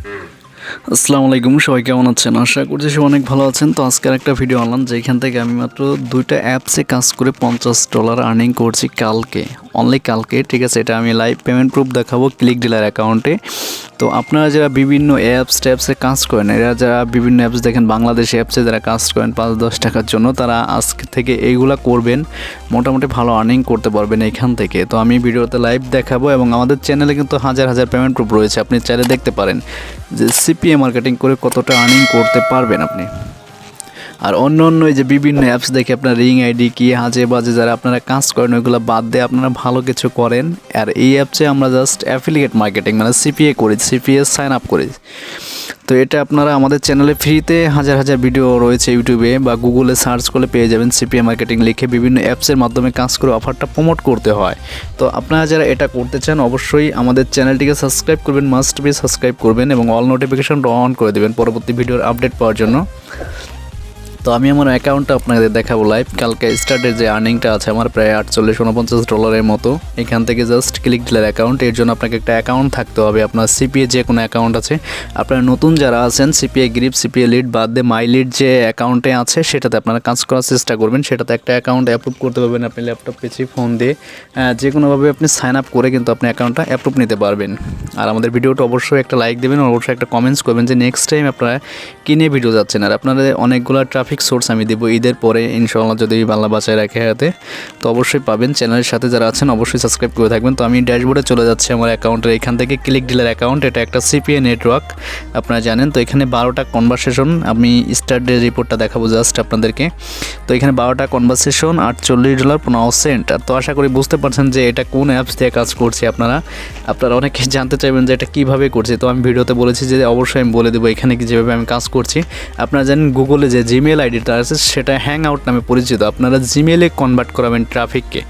আসসালামু আলাইকুম, সবাই কেমন আছেন? আশা করছি সবাই অনেক ভালো আছেন। তো আজকের একটা ভিডিও আনলাম যেখান থেকে আমি মাত্র 2টা অ্যাপসে কাজ করে $50 আর্নিং করছি কালকে, অনলি কালকে। ঠিক আছে, এটা আমি লাইভ পেমেন্ট প্রুফ দেখাবো ক্লিক ডিলার অ্যাকাউন্টে। তো আপনারা যারা বিভিন্ন ট্যাপসে কাজ করেন, এরা যারা বিভিন্ন অ্যাপস দেখেন, বাংলাদেশি অ্যাপসে যারা কাজ করেন 5-10 টাকার জন্য, তারা আজকে থেকে এইগুলা করবেন, মোটামুটি ভালো আর্নিং করতে পারবেন এখান থেকে। তো আমি ভিডিওতে লাইভ দেখাবো এবং আমাদের চ্যানেলে কিন্তু হাজার হাজার পেমেন্ট প্রুফ রয়েছে, আপনি চাইলে দেখতে পারেন যে সিপিএ মার্কেটিং করে কতটা আর্নিং করতে পারবেন আপনি। আর অন্য এই যে বিভিন্ন অ্যাপস দেখে আপনার রিং আইডি কি হাজে বাজে যারা আপনারা কাজ করেন ওইগুলো বাদ দিয়ে আপনারা ভালো কিছু করেন। আর এই অ্যাপসে আমরা জাস্ট অ্যাফিলিয়েট মার্কেটিং মানে সিপিএ করি, সিপিএ সাইন আপ করি। তো এটা আপনারা আমাদের চ্যানেলে ফ্রিতে হাজার হাজার ভিডিও রয়েছে, ইউটিউবে বা গুগলে সার্চ করলে পেয়ে যাবেন। সিপিএ মার্কেটিং লিখে বিভিন্ন অ্যাপসের মাধ্যমে কাজ করে অফারটা প্রমোট করতে হয়। তো আপনারা যারা এটা করতে চান অবশ্যই আমাদের চ্যানেলটিকে সাবস্ক্রাইব করবেন, মাস্ট বি সাবস্ক্রাইব করবেন এবং অল নোটিফিকেশন অন করে দেবেন পরবর্তী ভিডিওর আপডেট পাওয়ার জন্য। তো আমি আমার অ্যাকাউন্টটা আপনাদের দেখাবো লাইভ। কালকে স্টার্টের যে আর্নিংটা আছে আমার প্রায় $48-49 মতো, এখান থেকে জাস্ট ক্লিক ডিলার অ্যাকাউন্ট। এর জন্য আপনাকে একটা অ্যাকাউন্ট থাকতে হবে, আপনার সিপিএ যে কোনো অ্যাকাউন্ট আছে। আপনারা নতুন যারা আছেন সিপিএ গ্রিপ, সিপিএ লিড বাদ দিয়ে মাই লিড যে অ্যাকাউন্টে আছে সেটাতে আপনারা কাজ করার চেষ্টা করবেন। সেটাতে একটা অ্যাকাউন্ট অ্যাপ্রুভ করতে পারবেন আপনি ল্যাপটপ, পিসি, ফোন দিয়ে যে কোনোভাবে আপনি সাইন আপ করে কিন্তু আপনি অ্যাকাউন্টটা অ্যাপ্রুভ নিতে পারবেন। আর আমাদের ভিডিওটা অবশ্যই একটা লাইক দেবেন, অবশ্যই একটা কমেন্টস করবেন যে নেক্সট টাইম আপনারা কিনে ভিডিও যাচ্ছেন। আর আপনাদের অনেকগুলো ট্রাফিক সোর্স আমি দেবো ঈদের পরে ইনশাআল্লাহ, যদি বাংলা বাঁচায় রাখে হাতে, তো অবশ্যই পাবেন। চ্যানেলের সাথে যারা আছেন অবশ্যই সাবস্ক্রাইব করে থাকবেন। তো আমি ড্যাশবোর্ডে চলে যাচ্ছি আমার অ্যাকাউন্টের, এখান থেকে ক্লিক ডিলার অ্যাকাউন্ট, এটা একটা সিপিএ নেটওয়ার্ক আপনারা জানেন। তো এখানে 12টা কনভারসেশন, আমি স্টার্ট ডে রিপোর্টটা দেখাবো জাস্ট আপনাদেরকে। তো এখানে 12টা কনভারসেশন, $48.50। আর তো আশা করি বুঝতে পারছেন যে এটা কোন অ্যাপস দিয়ে কাজ করছি। আপনারা অনেকে জানতে চাইবেন যে এটা কীভাবে করছি। তো আমি ভিডিওতে বলেছি যে অবশ্যই আমি বলে দেবো এখানে কি যেভাবে আমি কাজ করছি। আপনারা জানেন গুগলে যে জিমেল আইডিটা আছে সেটা হ্যাং আউট নামে পরিচিত। আপনারা জিমেলে কনভার্ট করাবেন ট্রাফিককে।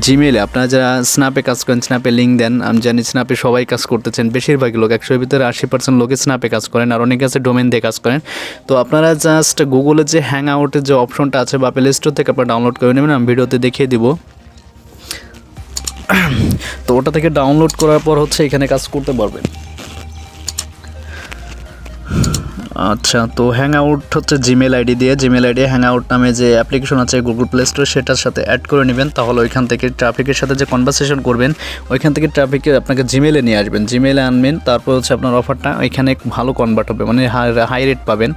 জিমেলে আপনারা যারা স্ন্যাপে কাজ করেন, স্ন্যাপে লিঙ্ক দেন, আমি জানি স্ন্যাপে সবাই কাজ করতেছেন, বেশিরভাগ লোক 100-এর ভিতরে 80% লোকে স্ন্যাপে কাজ করেন, আর অনেকে আছে ডোমেন দিয়ে কাজ করেন। তো আপনারা জাস্ট গুগলে যে হ্যাং আউটের যে অপশনটা আছে বা প্লে স্টোর থেকে আপনারা ডাউনলোড করে নেবেন, আমি ভিডিওতে দেখিয়ে দিব। তো ওটা থেকে ডাউনলোড করার পর হচ্ছে এখানে কাজ করতে পারবেন। আচ্ছা, তো হ্যাং আউট হচ্ছে জিমেল আইডি দিয়ে, জিমেল আইডি হ্যাং আউট নামে যে অ্যাপ্লিকেশন আছে গুগল প্লে স্টোর সেটার সাথে অ্যাড করে নেবেন। তাহলে ওইখান থেকে ট্রাফিকের সাথে যে কনভারসেশন করবেন ওইখান থেকে ট্রাফিকে আপনাকে জিমেলে নিয়ে আসবেন, জিমেলে আনবেন। তারপর হচ্ছে আপনার অফারটা ওইখানে ভালো কনভার্ট হবে, মানে হাই রেট পাবেন।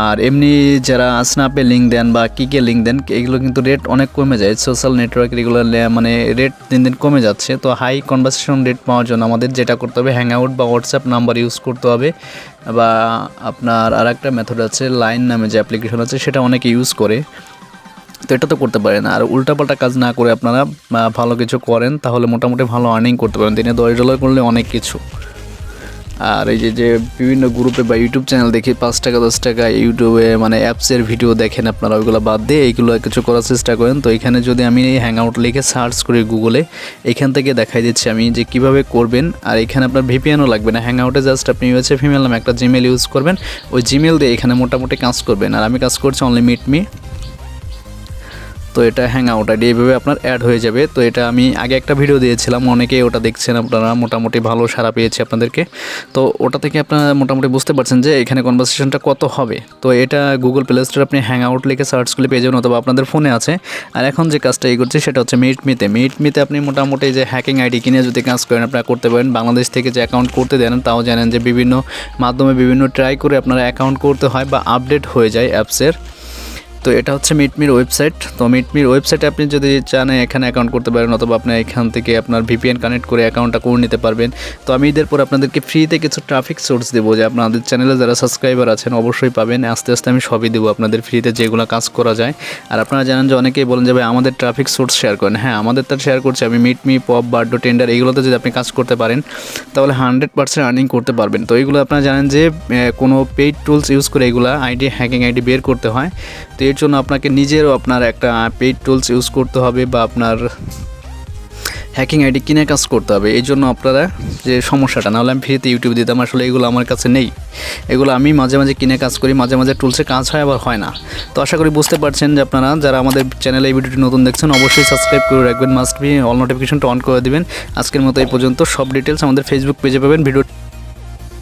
আর এমনি যারা স্ন্যাপে লিঙ্ক দেন বা কিকে লিঙ্ক দেন এগুলো কিন্তু রেট অনেক কমে যায়। সোশ্যাল নেটওয়ার্কের এগুলো মানে রেট দিন দিন কমে যাচ্ছে। তো হাই কনভারসেশন রেট পাওয়ার জন্য আমাদের যেটা করতে হবে, হ্যাং আউট বা হোয়াটসঅ্যাপ নাম্বার ইউজ করতে হবে, বা আপনার আর একটা মেথড আছে লাইন নামে যে অ্যাপ্লিকেশন আছে সেটা অনেকে ইউজ করে। তো এটা তো করতে পারেন। আর উল্টাপাল্টা কাজ না করে আপনারা ভালো কিছু করেন তাহলে মোটামুটি ভালো আর্নিং করতে পারেন। দিনে $10 করলে অনেক কিছু। আর এই যে বিভিন্ন গ্রুপে বা ইউটিউব চ্যানেল দেখি 5 টাকা 10 টাকা ইউটিউবে মানে অ্যাপসের ভিডিও দেখেন, আপনারা ওইগুলো বাদ দিয়ে এইগুলো কিছু করার চেষ্টা করেন। তো এখানে যদি আমি এই হ্যাং আউট লিখে সার্চ করি গুগলে, এখান থেকে দেখাই দিচ্ছি আমি যে কীভাবে করবেন। আর এখানে আপনার ভিপিএনও লাগবে না, হ্যাং আউটে জাস্ট আপনি হচ্ছে ফিমেল নামে একটা জিমেল ইউজ করবেন, ওই জিমেল দিয়ে এখানে মোটামুটি কাজ করবেন। আর আমি কাজ করছি অনলি মিট মি। তো এটা হ্যাং আউট আইডি এইভাবে আপনার অ্যাড হয়ে যাবে। তো এটা আমি আগে একটা ভিডিও দিয়েছিলাম, অনেকেই ওটা দেখছেন, আপনারা মোটামুটি ভালো সাড়া পেয়েছে আপনাদেরকে। তো ওটা থেকে আপনারা মোটামুটি বুঝতে পারছেন যে এখানে কনভারসেশনটা কত হবে। তো এটা গুগল প্লে স্টোরে আপনি হ্যাং আউট লিখে সার্চ করলে পেয়ে যাবেন, অথবা আপনাদের ফোনে আছে। আর এখন যে কাজটা এই করছি সেটা হচ্ছে মিটমিতে আপনি মোটামুটি যে হ্যাকিং আইডি কিনে যদি কাজ করেন আপনারা করতে পারেন। বাংলাদেশ থেকে যে অ্যাকাউন্ট করতে দেন তাও জানেন যে বিভিন্ন মাধ্যমে বিভিন্ন ট্রাই করে আপনারা অ্যাকাউন্ট করতে হয় বা আপডেট হয়ে যায় অ্যাপসের। তো এটা হচ্ছে মিটমির ওয়েবসাইট। তো মিটমির ওয়েবসাইটে আপনি যদি চান এখানে অ্যাকাউন্ট করতে পারেন, অথবা আপনি এখান থেকে আপনার ভিপিএন কানেক্ট করে অ্যাকাউন্টটা করে নিতে পারবেন। তো আমি এদের পর আপনাদেরকে ফ্রিতে কিছু ট্রাফিক সোর্স দেবো, যে আপনাদের চ্যানেলে যারা সাবস্ক্রাইবার আছেন অবশ্যই পাবেন। আস্তে আস্তে আমি সবই দেবো আপনাদের ফ্রিতে, যেগুলো কাজ করা যায়। আর আপনারা জানেন যে অনেকেই বলেন যে ভাই আমাদের ট্রাফিক সোর্স শেয়ার করেন। হ্যাঁ, আমাদের তার শেয়ার করছি আমি। মিটমি, পপ, বার্ডো, টেন্ডার এইগুলোতে যদি আপনি কাজ করতে পারেন তাহলে 100% আর্নিং করতে পারবেন। তো এইগুলো আপনারা জানেন যে কোনো পেইড টুলস ইউজ করে এগুলো আইডি হ্যাকিং আইডি বের করতে হয়। তো এর জন্য আপনাকে নিজেরও আপনার একটা পেইড টুলস ইউজ করতে হবে বা আপনার হ্যাকিং আইডি কিনে কাজ করতে হবে। এই জন্য আপনারা যে সমস্যাটা, নাহলে আমি ফ্রিতে ইউটিউব দিতাম, আসলে এগুলো আমার কাছে নেই। এগুলো আমি মাঝে মাঝে কিনে কাজ করি, মাঝে মাঝে টুলসে কাজ হয় আবার হয় না। তো আশা করি বুঝতে পারছেন যে আপনারা যারা আমাদের চ্যানেলে এই ভিডিওটি নতুন দেখছেন অবশ্যই সাবস্ক্রাইব করে রাখবেন, মাস্ট বি অল নোটিফিকেশনটা অন করে দেবেন। আজকের মতো এই পর্যন্ত। সব ডিটেলস আমাদের ফেসবুক পেজে পাবেন। ভিডিও